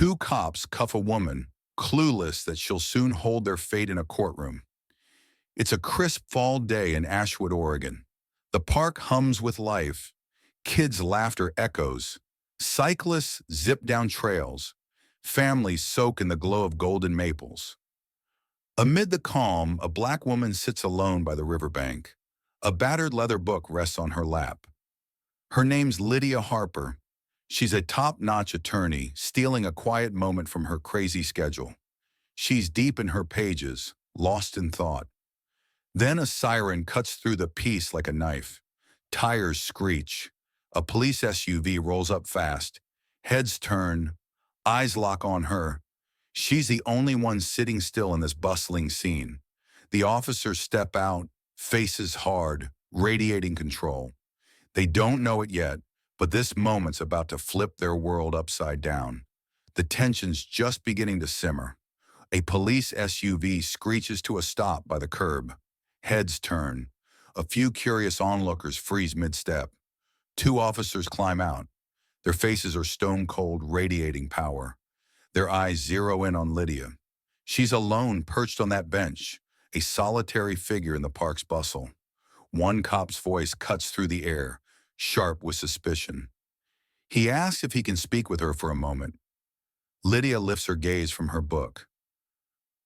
Two cops cuff a woman, clueless that she'll soon hold their fate in a courtroom. It's a crisp fall day in Ashwood, Oregon. The park hums with life. Kids' laughter echoes. Cyclists zip down trails. Families soak in the glow of golden maples. Amid the calm, a black woman sits alone by the riverbank. A battered leather book rests on her lap. Her name's Lydia Harper. She's a top-notch attorney, stealing a quiet moment from her crazy schedule. She's deep in her pages, lost in thought. Then a siren cuts through the peace like a knife. Tires screech. A police SUV rolls up fast. Heads turn. Eyes lock on her. She's the only one sitting still in this bustling scene. The officers step out, faces hard, radiating control. They don't know it yet, but this moment's about to flip their world upside down. The tension's just beginning to simmer. A police SUV screeches to a stop by the curb. Heads turn. A few curious onlookers freeze mid-step. Two officers climb out. Their faces are stone-cold, radiating power. Their eyes zero in on Lydia. She's alone, perched on that bench, a solitary figure in the park's bustle. One cop's voice cuts through the air, sharp with suspicion. He asks if he can speak with her for a moment. Lydia lifts her gaze from her book.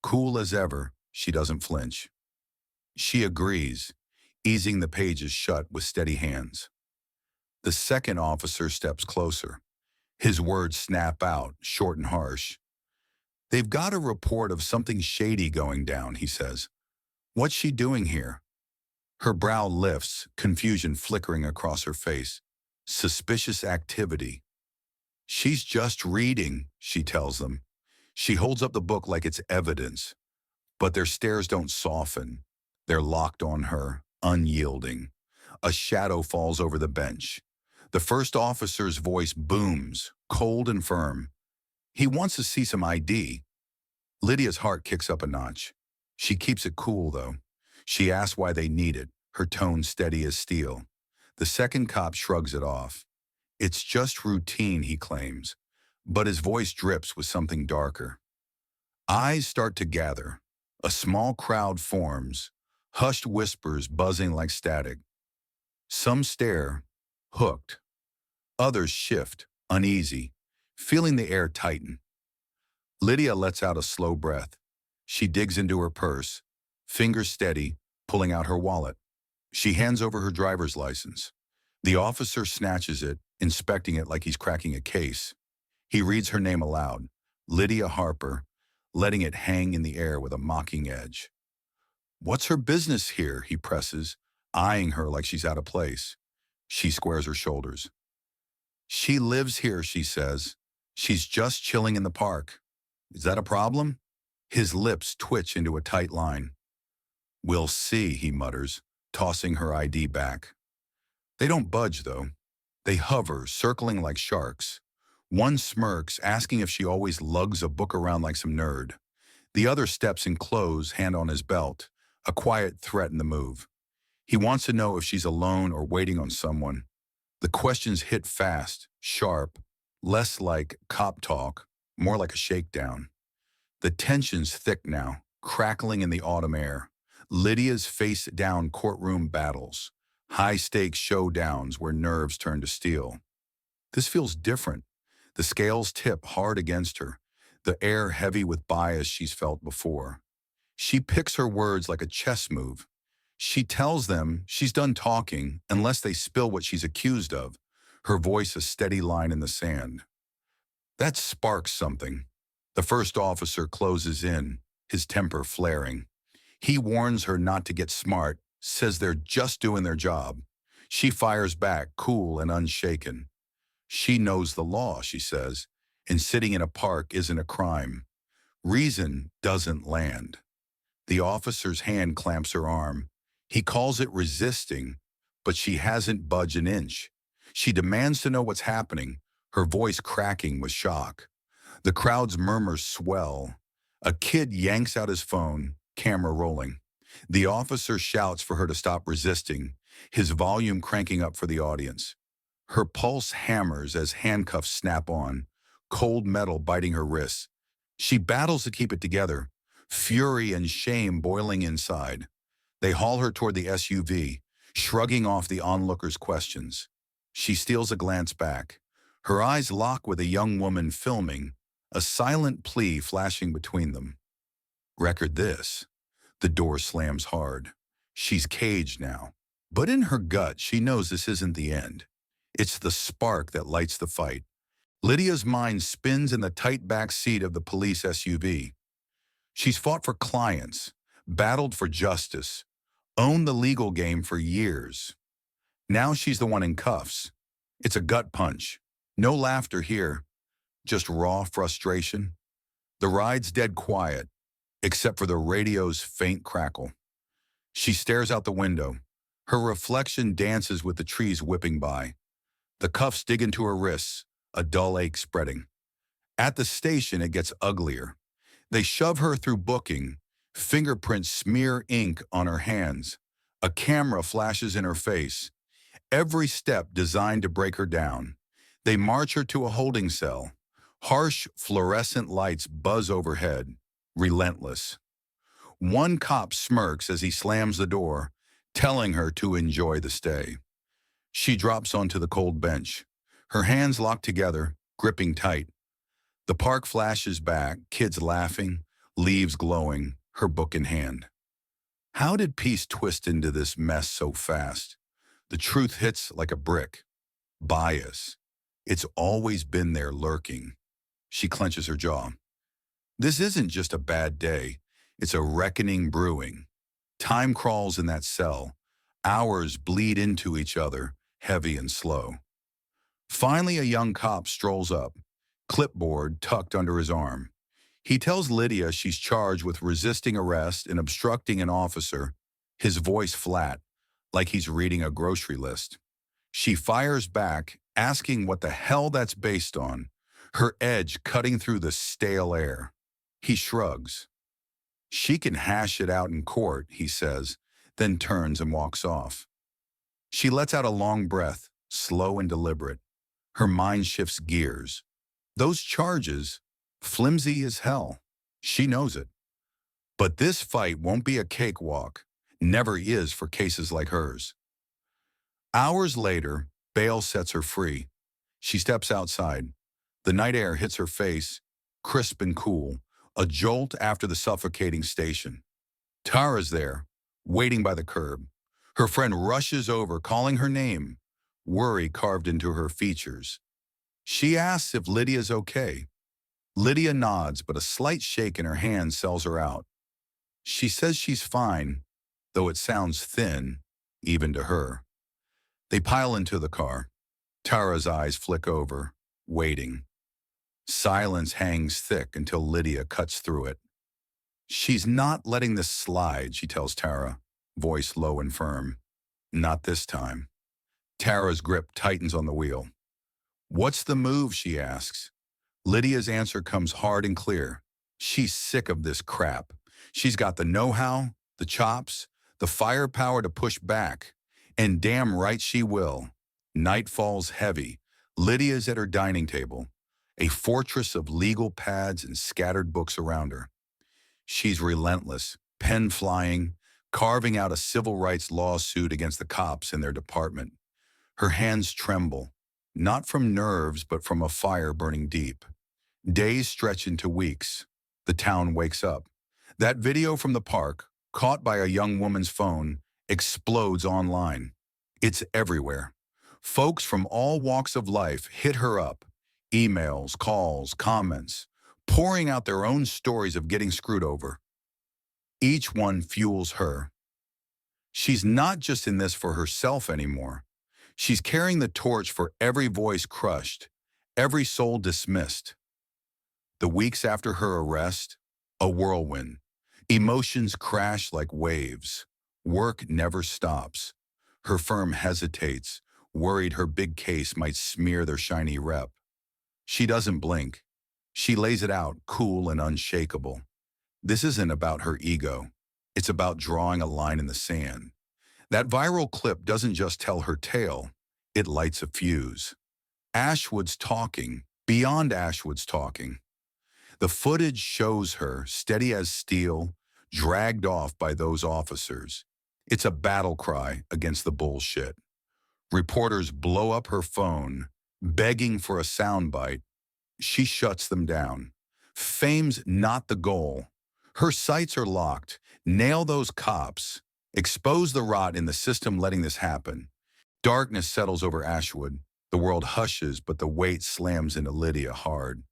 Cool as ever, she doesn't flinch. She agrees, easing the pages shut with steady hands. The second officer steps closer. His words snap out, short and harsh. They've got a report of something shady going down, he says. What's she doing here? Her brow lifts, confusion flickering across her face. Suspicious activity. She's just reading, she tells them. She holds up the book like it's evidence. But their stares don't soften. They're locked on her, unyielding. A shadow falls over the bench. The first officer's voice booms, cold and firm. He wants to see some ID. Lydia's heart kicks up a notch. She keeps it cool, though. She asks why they need it, her tone steady as steel. The second cop shrugs it off. It's just routine, he claims, but his voice drips with something darker. Eyes start to gather. A small crowd forms, hushed whispers buzzing like static. Some stare, hooked. Others shift, uneasy, feeling the air tighten. Lydia lets out a slow breath. She digs into her purse, fingers steady, pulling out her wallet. She hands over her driver's license. The officer snatches it, inspecting it like he's cracking a case. He reads her name aloud, Lydia Harper, letting it hang in the air with a mocking edge. What's her business here, he presses, eyeing her like she's out of place. She squares her shoulders. She lives here, she says. She's just chilling in the park. Is that a problem? His lips twitch into a tight line. We'll see, he mutters, tossing her ID back. They don't budge, though. They hover, circling like sharks. One smirks, asking if she always lugs a book around like some nerd. The other steps in close, hand on his belt, a quiet threat in the move. He wants to know if she's alone or waiting on someone. The questions hit fast, sharp, less like cop talk, more like a shakedown. The tension's thick now, crackling in the autumn air. Lydia's face-down courtroom battles, high-stakes showdowns where nerves turn to steel. This feels different. The scales tip hard against her, the air heavy with bias she's felt before. She picks her words like a chess move. She tells them she's done talking unless they spill what she's accused of, her voice a steady line in the sand. That sparks something. The first officer closes in, his temper flaring. He warns her not to get smart, says they're just doing their job. She fires back, cool and unshaken. She knows the law, she says, and sitting in a park isn't a crime. Reason doesn't land. The officer's hand clamps her arm. He calls it resisting, but she hasn't budged an inch. She demands to know what's happening, her voice cracking with shock. The crowd's murmurs swell. A kid yanks out his phone, camera rolling. The officer shouts for her to stop resisting, his volume cranking up for the audience. Her pulse hammers as handcuffs snap on. cold metal biting her wrists. She battles to keep it together, fury and shame boiling inside. They haul her toward the SUV, shrugging off the onlookers' questions. She steals a glance back. Her eyes lock with a young woman filming, a silent plea flashing between them. Record this. The door slams hard. She's caged now. But in her gut, she knows this isn't the end. It's the spark that lights the fight. Lydia's mind spins in the tight back seat of the police SUV. She's fought for clients, battled for justice, owned the legal game for years. Now she's the one in cuffs. It's a gut punch. No laughter here, just raw frustration. The ride's dead quiet, except for the radio's faint crackle. She stares out the window. Her reflection dances with the trees whipping by. The cuffs dig into her wrists, a dull ache spreading. At the station, it gets uglier. They shove her through booking. Fingerprints smear ink on her hands. A camera flashes in her face. Every step designed to break her down. They march her to a holding cell. Harsh fluorescent lights buzz overhead, relentless. One cop smirks as he slams the door, telling her to enjoy the stay. She drops onto the cold bench, her hands locked together, gripping tight. The park flashes back, kids laughing, leaves glowing, her book in hand. How did peace twist into this mess so fast? The truth hits like a brick. Bias. It's always been there lurking. She clenches her jaw. This isn't just a bad day. It's a reckoning brewing. Time crawls in that cell. Hours bleed into each other, heavy and slow. Finally, a young cop strolls up, clipboard tucked under his arm. He tells Lydia she's charged with resisting arrest and obstructing an officer, his voice flat, like he's reading a grocery list. She fires back, asking what the hell that's based on, her edge cutting through the stale air. He shrugs. She can hash it out in court, he says, then turns and walks off. She lets out a long breath, slow and deliberate. Her mind shifts gears. Those charges, flimsy as hell. She knows it. But this fight won't be a cakewalk, never is for cases like hers. Hours later, bail sets her free. She steps outside. The night air hits her face, crisp and cool, a jolt after the suffocating station. Tara's there, waiting by the curb. Her friend rushes over, calling her name, worry carved into her features. She asks if Lydia's okay. Lydia nods, but a slight shake in her hand sells her out. She says she's fine, though it sounds thin, even to her. They pile into the car. Tara's eyes flick over, waiting. Silence hangs thick until Lydia cuts through it. She's not letting this slide, she tells Tara, voice low and firm. Not this time. Tara's grip tightens on the wheel. What's the move, she asks. Lydia's answer comes hard and clear. She's sick of this crap. She's got the know-how, the chops, the firepower to push back. And damn right she will. Night falls heavy. Lydia's at her dining table, a fortress of legal pads and scattered books around her. She's relentless, pen flying, carving out a civil rights lawsuit against the cops in their department. Her hands tremble, not from nerves but from a fire burning deep. Days stretch into weeks. The town wakes up. That video from the park, caught by a young woman's phone, explodes online. It's everywhere. Folks from all walks of life hit her up. Emails, calls, comments, pouring out their own stories of getting screwed over. Each one fuels her. She's not just in this for herself anymore. She's carrying the torch for every voice crushed, every soul dismissed. The weeks after her arrest, a whirlwind. Emotions crash like waves. Work never stops. Her firm hesitates, worried her big case might smear their shiny rep. She doesn't blink. She lays it out, cool and unshakable. This isn't about her ego. It's about drawing a line in the sand. That viral clip doesn't just tell her tale. It lights a fuse. Ashwood's talking, Beyond Ashwood's talking, the footage shows her, steady as steel, dragged off by those officers. It's a battle cry against the bullshit. Reporters blow up her phone, begging for a soundbite. She shuts them down. Fame's not the goal. Her sights are locked. Nail those cops. Expose the rot in the system letting this happen. Darkness settles over Ashwood. The world hushes, but the weight slams into Lydia hard.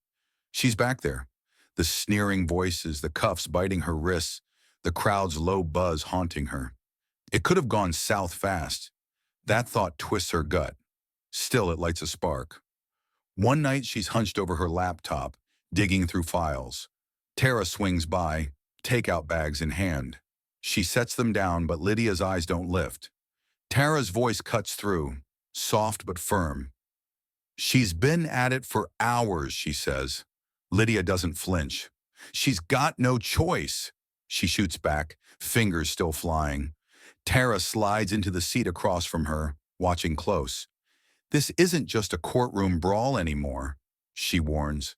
She's back there. The sneering voices, the cuffs biting her wrists, the crowd's low buzz haunting her. It could have gone south fast. That thought twists her gut. Still, it lights a spark. One night, she's hunched over her laptop, digging through files. Tara swings by, takeout bags in hand. She sets them down, but Lydia's eyes don't lift. Tara's voice cuts through, soft but firm. She's been at it for hours, she says. Lydia doesn't flinch. She's got no choice. She shoots back, fingers still flying. Tara slides into the seat across from her, watching close. This isn't just a courtroom brawl anymore, she warns.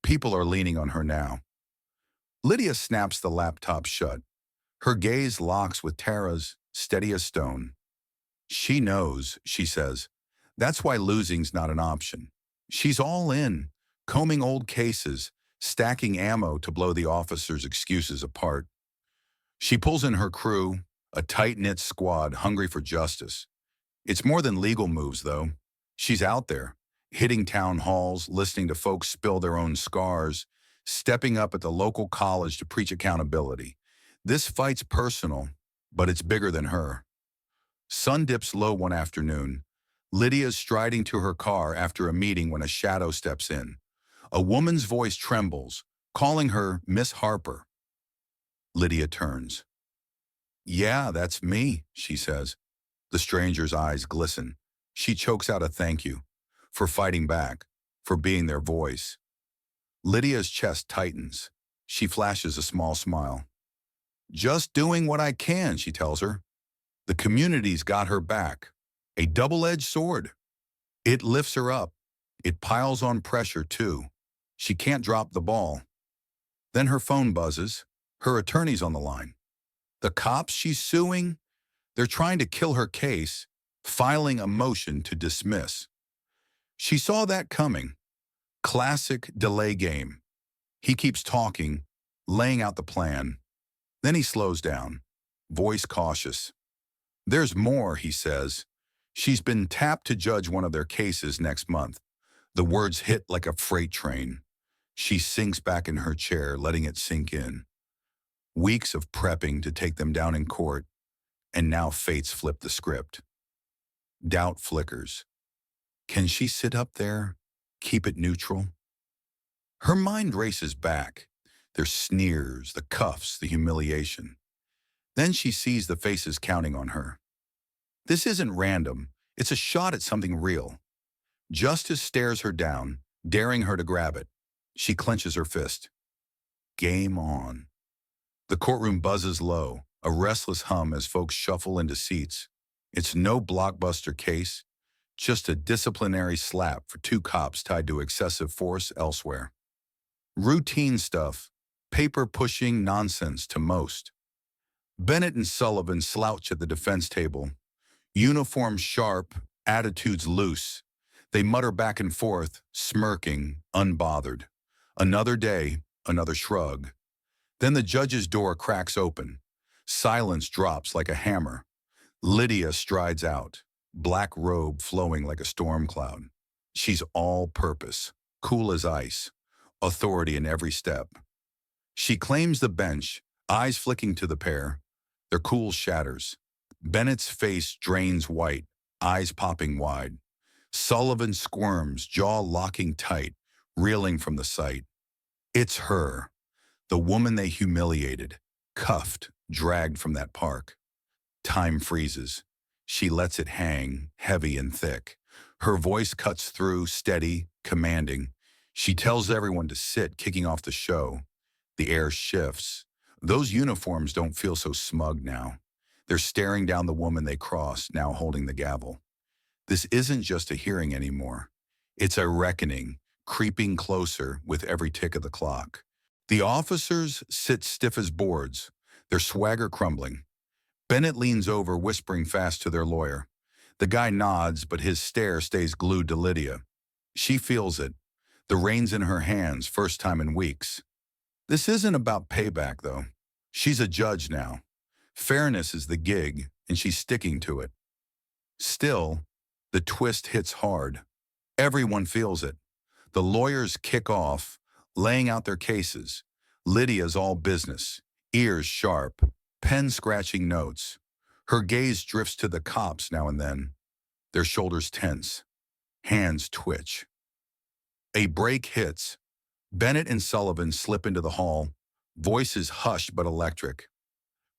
People are leaning on her now. Lydia snaps the laptop shut. Her gaze locks with Tara's, steady as stone. She knows, she says. That's why losing's not an option. She's all in, combing old cases, stacking ammo to blow the officers' excuses apart. She pulls in her crew, a tight-knit squad hungry for justice. It's more than legal moves, though. She's out there, hitting town halls, listening to folks spill their own scars, stepping up at the local college to preach accountability. This fight's personal, but it's bigger than her. Sun dips low one afternoon. Lydia's striding to her car after a meeting when a shadow steps in. A woman's voice trembles, calling her Miss Harper. Lydia turns. "Yeah, that's me," she says. The stranger's eyes glisten. She chokes out a thank you, for fighting back, for being their voice. Lydia's chest tightens. She flashes a small smile. "Just doing what I can," she tells her. The community's got her back. A double-edged sword. It lifts her up. It piles on pressure, too. She can't drop the ball. Then her phone buzzes. Her attorney's on the line. The cops she's suing, they're trying to kill her case, filing a motion to dismiss. She saw that coming. Classic delay game. He keeps talking, laying out the plan. Then he slows down, voice cautious. "There's more," he says. "She's been tapped to judge one of their cases next month." The words hit like a freight train. She sinks back in her chair, letting it sink in. Weeks of prepping to take them down in court, and now fate's flipped the script. Doubt flickers. Can she sit up there, keep it neutral? Her mind races back. There's sneers, the cuffs, the humiliation. Then she sees the faces counting on her. This isn't random. It's a shot at something real. Justice stares her down, daring her to grab it. She clenches her fist. Game on. The courtroom buzzes low, a restless hum as folks shuffle into seats. It's no blockbuster case, just a disciplinary slap for two cops tied to excessive force elsewhere. Routine stuff, paper-pushing nonsense to most. Bennett and Sullivan slouch at the defense table. Uniforms sharp, attitudes loose. They mutter back and forth, smirking, unbothered. Another day, another shrug. Then the judge's door cracks open. Silence drops like a hammer. Lydia strides out, black robe flowing like a storm cloud. She's all-purpose, cool as ice, authority in every step. She claims the bench, eyes flicking to the pair. Their cool shatters. Bennett's face drains white, eyes popping wide. Sullivan squirms, jaw locking tight, reeling from the sight. It's her, the woman they humiliated, cuffed, dragged from that park. Time freezes. She lets it hang, heavy and thick. Her voice cuts through, steady, commanding. She tells everyone to sit, kicking off the show. The air shifts. Those uniforms don't feel so smug now. They're staring down the woman they crossed, now holding the gavel. This isn't just a hearing anymore. It's a reckoning, creeping closer with every tick of the clock. The officers sit stiff as boards, their swagger crumbling. Bennett leans over, whispering fast to their lawyer. The guy nods, but his stare stays glued to Lydia. She feels it, the reins in her hands, first time in weeks. This isn't about payback, though. She's a judge now. Fairness is the gig, and she's sticking to it. Still, the twist hits hard. Everyone feels it. The lawyers kick off, laying out their cases. Lydia's all business, ears sharp, pen scratching notes. Her gaze drifts to the cops now and then. Their shoulders tense, hands twitch. A break hits. Bennett and Sullivan slip into the hall, voices hushed but electric.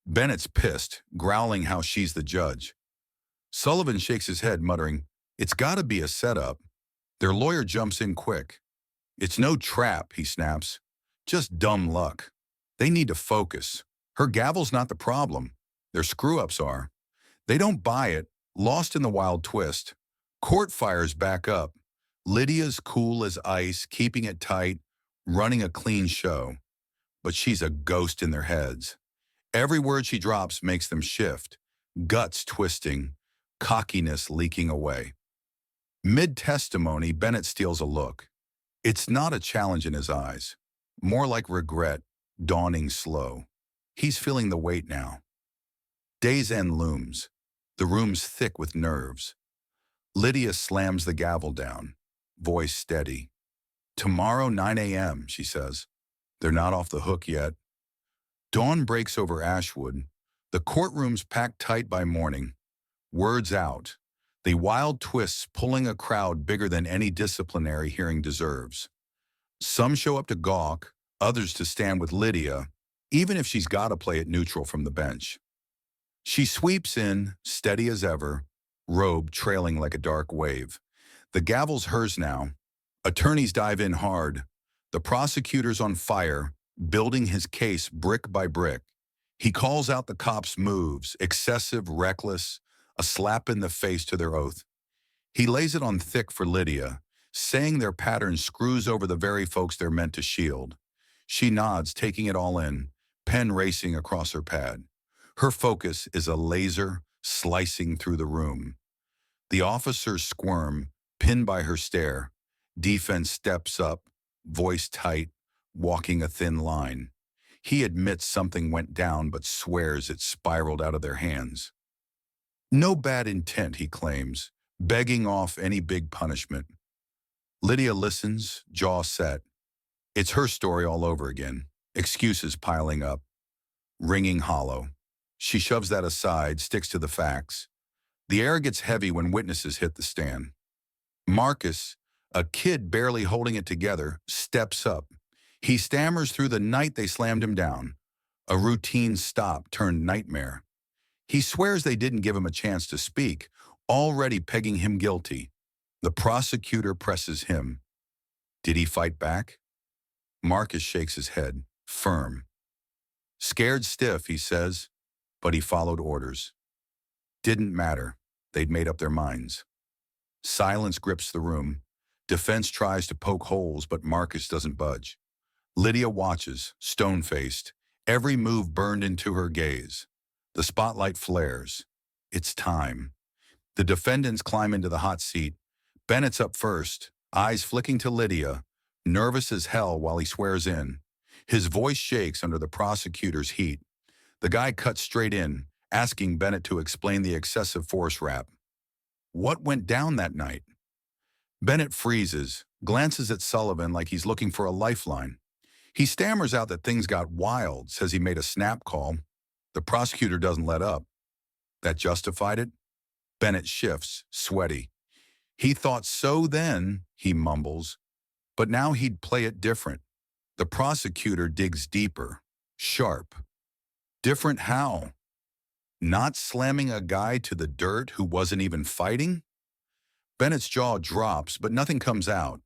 Bennett's pissed, growling how she's the judge. Sullivan shakes his head, muttering, "It's gotta be a setup." Their lawyer jumps in quick. "It's no trap," he snaps. "Just dumb luck. They need to focus. Her gavel's not the problem. Their screw-ups are." They don't buy it, lost in the wild twist. Court fires back up. Lydia's cool as ice, keeping it tight, running a clean show. But she's a ghost in their heads. Every word she drops makes them shift, guts twisting, cockiness leaking away. Mid-testimony, Bennett steals a look. It's not a challenge in his eyes, more like regret, dawning slow. He's feeling the weight now. Day's end looms. The room's thick with nerves. Lydia slams the gavel down, voice steady. "Tomorrow, 9 a.m., she says. They're not off the hook yet. Dawn breaks over Ashwood. The courtroom's packed tight by morning. Words out. The wild twists pulling a crowd bigger than any disciplinary hearing deserves. Some show up to gawk, others to stand with Lydia, even if she's got to play it neutral from the bench. She sweeps in, steady as ever, robe trailing like a dark wave. The gavel's hers now. Attorneys dive in hard. The prosecutor's on fire, building his case brick by brick. He calls out the cops' moves, excessive, reckless, a slap in the face to their oath. He lays it on thick for Lydia, saying their pattern screws over the very folks they're meant to shield. She nods, taking it all in, pen racing across her pad. Her focus is a laser slicing through the room. The officers squirm, pinned by her stare. Defense steps up, voice tight, walking a thin line. He admits something went down but swears it spiraled out of their hands. No bad intent, he claims, begging off any big punishment. Lydia listens, jaw set. It's her story all over again, excuses piling up, ringing hollow. She shoves that aside, sticks to the facts. The air gets heavy when witnesses hit the stand. Marcus, a kid barely holding it together, steps up. He stammers through the night they slammed him down. A routine stop turned nightmare. He swears they didn't give him a chance to speak, already pegging him guilty. The prosecutor presses him. Did he fight back? Marcus shakes his head, firm. Scared stiff, he says, but he followed orders. Didn't matter. They'd made up their minds. Silence grips the room. Defense tries to poke holes, but Marcus doesn't budge. Lydia watches, stone-faced, every move burned into her gaze. The spotlight flares. It's time. The defendants climb into the hot seat. Bennett's up first, eyes flicking to Lydia, nervous as hell while he swears in. His voice shakes under the prosecutor's heat. The guy cuts straight in, asking Bennett to explain the excessive force rap. What went down that night? Bennett freezes, glances at Sullivan like he's looking for a lifeline. He stammers out that things got wild, says he made a snap call. The prosecutor doesn't let up. That justified it? Bennett shifts, sweaty. He thought so then, he mumbles, but now he'd play it different. The prosecutor digs deeper, sharp. Different how? Not slamming a guy to the dirt who wasn't even fighting? Bennett's jaw drops, but nothing comes out.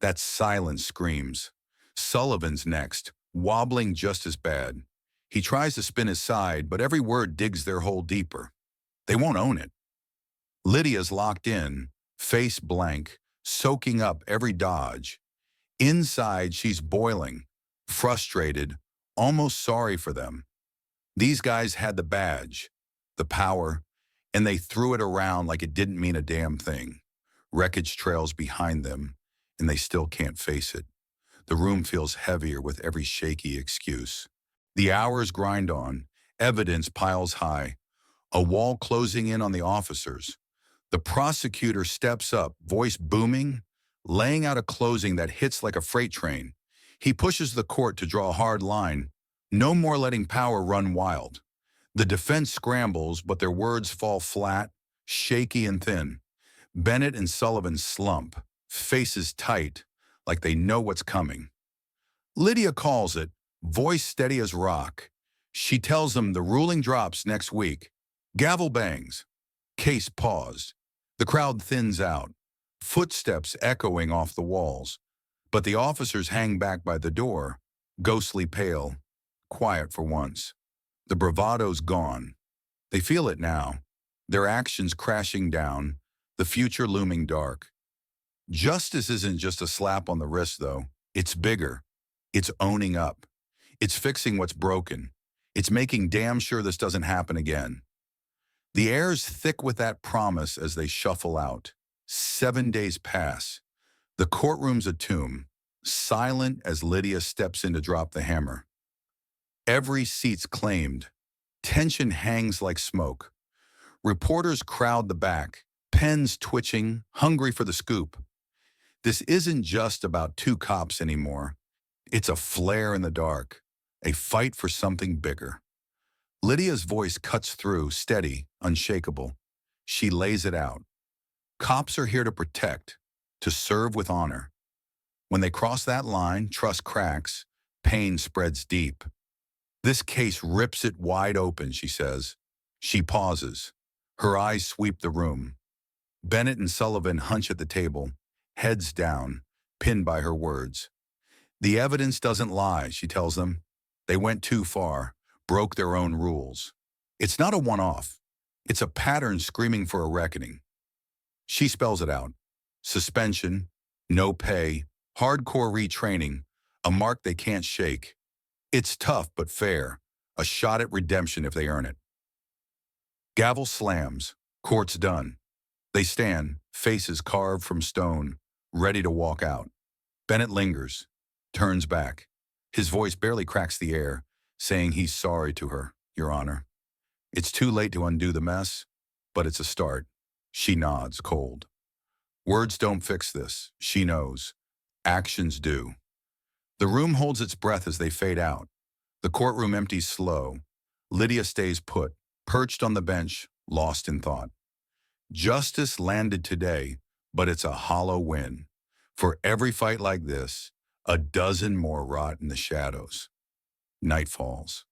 That silence screams. Sullivan's next, wobbling just as bad. He tries to spin his side, but every word digs their hole deeper. They won't own it. Lydia's locked in, face blank, soaking up every dodge. Inside, she's boiling, frustrated, almost sorry for them. These guys had the badge, the power, and they threw it around like it didn't mean a damn thing. Wreckage trails behind them, and they still can't face it. The room feels heavier with every shaky excuse. The hours grind on, evidence piles high, a wall closing in on the officers. The prosecutor steps up, voice booming, laying out a closing that hits like a freight train. He pushes the court to draw a hard line. No more letting power run wild. The defense scrambles, but their words fall flat, shaky and thin. Bennett and Sullivan slump, faces tight, like they know what's coming. Lydia calls it, voice steady as rock. She tells them the ruling drops next week. Gavel bangs. Case paused. The crowd thins out, footsteps echoing off the walls. But the officers hang back by the door, ghostly pale, quiet for once. The bravado's gone. They feel it now, their actions crashing down, the future looming dark. Justice isn't just a slap on the wrist, though. It's bigger. It's owning up. It's fixing what's broken. It's making damn sure this doesn't happen again. The air's thick with that promise as they shuffle out. 7 days pass. The courtroom's a tomb, silent as Lydia steps in to drop the hammer. Every seat's claimed. Tension hangs like smoke. Reporters crowd the back, pens twitching, hungry for the scoop. This isn't just about two cops anymore. It's a flare in the dark, a fight for something bigger. Lydia's voice cuts through, steady, unshakable. She lays it out. Cops are here to protect, to serve with honor. When they cross that line, trust cracks, pain spreads deep. This case rips it wide open, she says. She pauses. Her eyes sweep the room. Bennett and Sullivan hunch at the table, heads down, pinned by her words. The evidence doesn't lie, she tells them. They went too far, broke their own rules. It's not a one-off. It's a pattern screaming for a reckoning. She spells it out. Suspension, no pay, hardcore retraining, a mark they can't shake. It's tough but fair, a shot at redemption if they earn it. Gavel slams, court's done. They stand, faces carved from stone, ready to walk out. Bennett lingers, turns back. His voice barely cracks the air, saying he's sorry to her, Your Honor. It's too late to undo the mess, but it's a start. She nods, cold. Words don't fix this, she knows. Actions do. The room holds its breath as they fade out. The courtroom empties slow. Lydia stays put, perched on the bench, lost in thought. Justice landed today, but it's a hollow win. For every fight like this, a dozen more rot in the shadows. Night falls.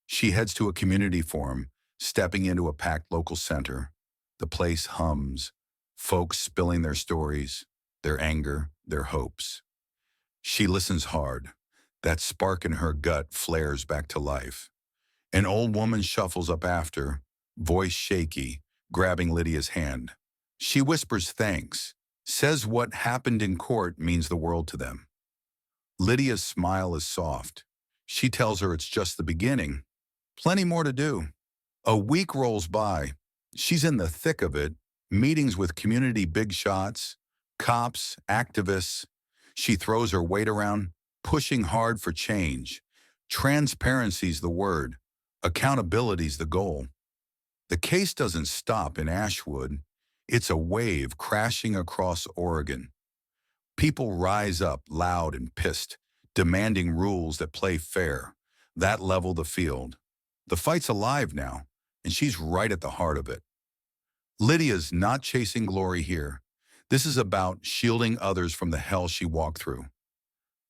She heads to a community forum, stepping into a packed local center. The place hums, folks spilling their stories, their anger, their hopes. She listens hard. That spark in her gut flares back to life. An old woman shuffles up after, voice shaky, grabbing Lydia's hand. She whispers thanks, says what happened in court means the world to them. Lydia's smile is soft. She tells her it's just the beginning. Plenty more to do. A week rolls by. She's in the thick of it, meetings with community big shots, cops, activists. She throws her weight around, pushing hard for change. Transparency's the word. Accountability's the goal. The case doesn't stop in Ashwood. It's a wave crashing across Oregon. People rise up loud and pissed, demanding rules that play fair, that level the field. The fight's alive now, and she's right at the heart of it. Lydia's not chasing glory here. This is about shielding others from the hell she walked through.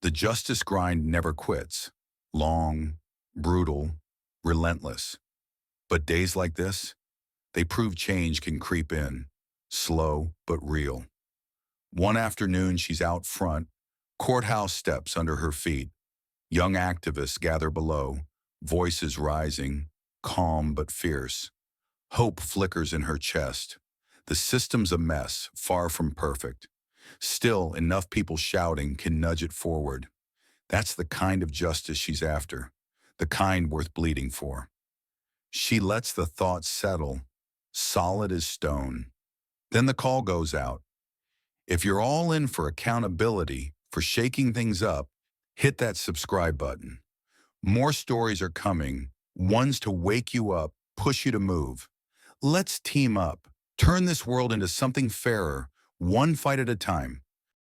The justice grind never quits. Long, brutal, relentless. But days like this, they prove change can creep in, slow but real. One afternoon, she's out front, courthouse steps under her feet. Young activists gather below, voices rising, calm but fierce. Hope flickers in her chest. The system's a mess, far from perfect. Still, enough people shouting can nudge it forward. That's the kind of justice she's after, the kind worth bleeding for. She lets the thought settle, solid as stone. Then the call goes out. If you're all in for accountability, for shaking things up, hit that subscribe button. More stories are coming, ones to wake you up, push you to move. Let's team up, turn this world into something fairer, one fight at a time.